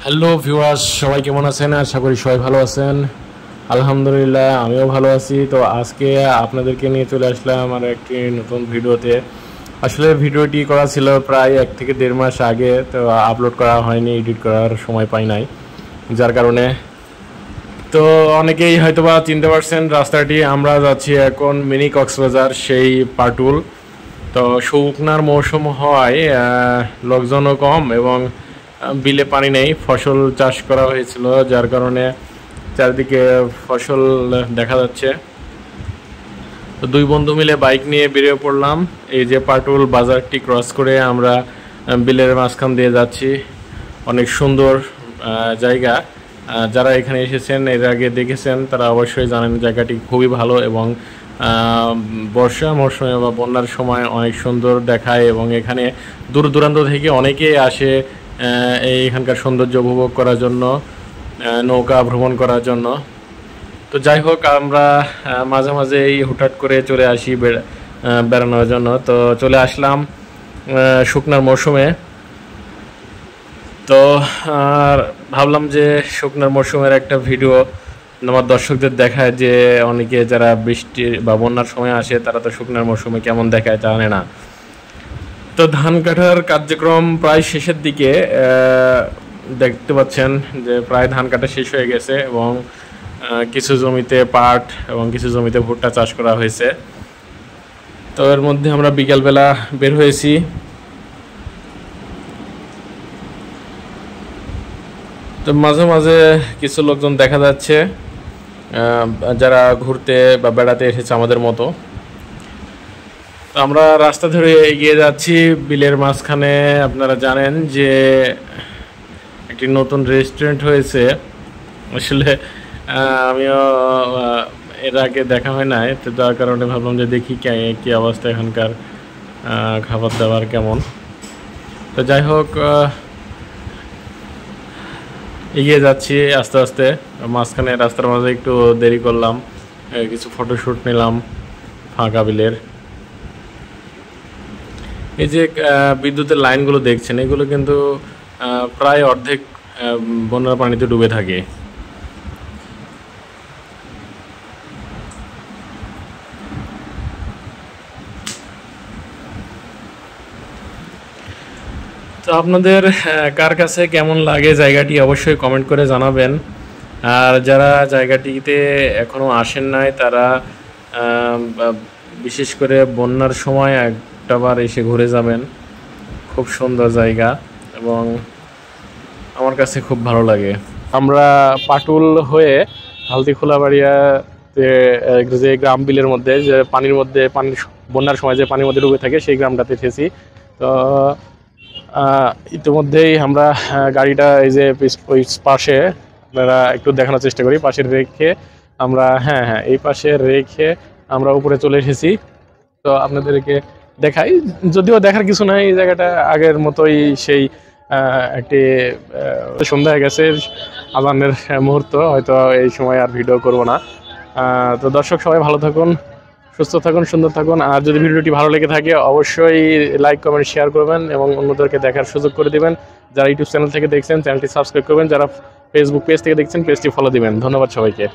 Hello viewers, সবাই কেমন আছেন? আশা করি সবাই ভালো আছেন। আলহামদুলিল্লাহ, আমিও ভালো আছি। তো আজকে আপনাদেরকে নিয়ে চলে আসলাম আমার একটি নতুন ভিডিওতে। আসলে ভিডিওটি করা ছিল প্রায় 1 থেকে 1.5 মাস আগে, তো আপলোড করা হয়নি, এডিট করার সময় পাই নাই, যার কারণে। তো অনেকেই হয়তোবা চিনতে পারছেন রাস্তাটি। আমরা যাচ্ছি এখন মিনি কক্সবাজার, সেই পাটুল। তো শুকনার মৌসুম হওয়ায় লোকজনও কম এবং বিলে পানি নেই। ফসল চাষ করা হয়েছিল, যার কারণে চারিদিকে ফসল দেখা যাচ্ছে। তো দুই বন্ধু মিলে বাইক নিয়ে বেরিয়ে পড়লাম। এই যে পাটুল বাজারটি ক্রস করে আমরা বিলের মাঝখান দিয়ে যাচ্ছি। অনেক সুন্দর জায়গা। যারা এখানে এসেছেন, এর আগে দেখেছেন, তারা অবশ্যই জানেন জায়গাটি খুবই ভালো এবং বর্ষা মৌসুমে বা বন্যার সময় অনেক সুন্দর দেখায়। এবং এখানে দূর দূরান্ত থেকে অনেকেই আসে এখানকার সৌন্দর্য উপভোগ করার জন্য, নৌকা ভ্রমণ করার জন্য। তো যাই হোক, আমরা মাঝে মাঝে এই হুটহাট করে চলে আসি বেড়ানোর জন্য। তো চলে আসলাম শুকনার মৌসুমে। তো আর ভাবলাম যে শুকনার মৌসুমের একটা ভিডিও আমার দর্শকদের দেখায়, যে অনেকে যারা বৃষ্টি বা বন্যার সময় আসে তারা তো শুকনার মৌসুমে কেমন দেখায় জানে না। তো ধান কাটার কার্যক্রম প্রায় শেষের দিকে। দেখতে পাচ্ছেন যে প্রায় ধান কাটা শেষ হয়ে গেছে এবং কিছু জমিতে পাট এবং কিছু জমিতে ভুট্টা চাষ করা হয়েছে। তো এর মধ্যে আমরা বিকালবেলা বের হয়েছি। তো মাঝে মাঝে কিছু লোকজন দেখা যাচ্ছে যারা ঘুরতে বা বেড়াতে এসেছে আমাদের মতো। তো আমরা রাস্তা ধরে এগিয়ে যাচ্ছি বিলের মাঝখানে। আপনারা জানেন যে একটি নতুন রেস্টুরেন্ট হয়েছে। আসলে আমিও এর আগে দেখা হয় নাই, তো যার কারণে ভাবলাম যে দেখি কী অবস্থা এখানকার খাবার দাবার কেমন। তো যাই হোক, এগিয়ে যাচ্ছি আস্তে আস্তে। মাঝখানে রাস্তার মাঝে একটু দেরি করলাম, কিছু ফটোশ্যুট নিলাম ফাঁকা বিলের। এই যে বিদ্যুতের লাইনগুলো দেখছেন, এগুলো কিন্তু প্রায় অর্ধেক বন্যার পানিতে ডুবে থাকে। তো আপনাদের কার কাছে কেমন লাগে জায়গাটি অবশ্যই কমেন্ট করে জানাবেন। আর যারা জায়গাটিতে এখনও আসেন নাই, তারা বিশেষ করে বন্যার সময় একটাবার এসে ঘুরে যাবেন। খুব সুন্দর জায়গা এবং আমার কাছে খুব ভালো লাগে। আমরা পাটুল হয়ে হালদিখোলাবাড়িয়াতে যে গ্রাম বিলের মধ্যে, যে পানির বন্যার সময় যে পানির মধ্যে ডুবে থাকে, সেই গ্রামটাতে এসেছি। তো ইতিমধ্যেই আমরা গাড়িটা এই যে ওই পাশে, আপনারা একটু দেখানোর চেষ্টা করি, পাশে রেখে আমরা এই পাশে রেখে আমরা উপরে চলে এসেছি। তো আপনাদেরকে দেখাই, যদিও দেখার কিছু নাই, এই জায়গাটা আগের মতোই সেই একটি সন্ধ্যা হয়ে গেছে, আজানের মুহূর্ত, হয়তো এই সময় আর ভিডিও করব না। তো দর্শক সবাই ভালো থাকুন, সুস্থ থাকুন, সুন্দর থাকুন। আর যদি ভিডিওটি ভালো লেগে থাকে অবশ্যই লাইক কমেন্ট শেয়ার করবেন এবং অন্যদেরকে দেখার সুযোগ করে দিবেন। যারা ইউটিউব চ্যানেল থেকে দেখছেন চ্যানেলটি সাবস্ক্রাইব করবেন, যারা ফেসবুক পেজ থেকে দেখছেন পেজটি ফলো দিবেন। ধন্যবাদ সবাইকে।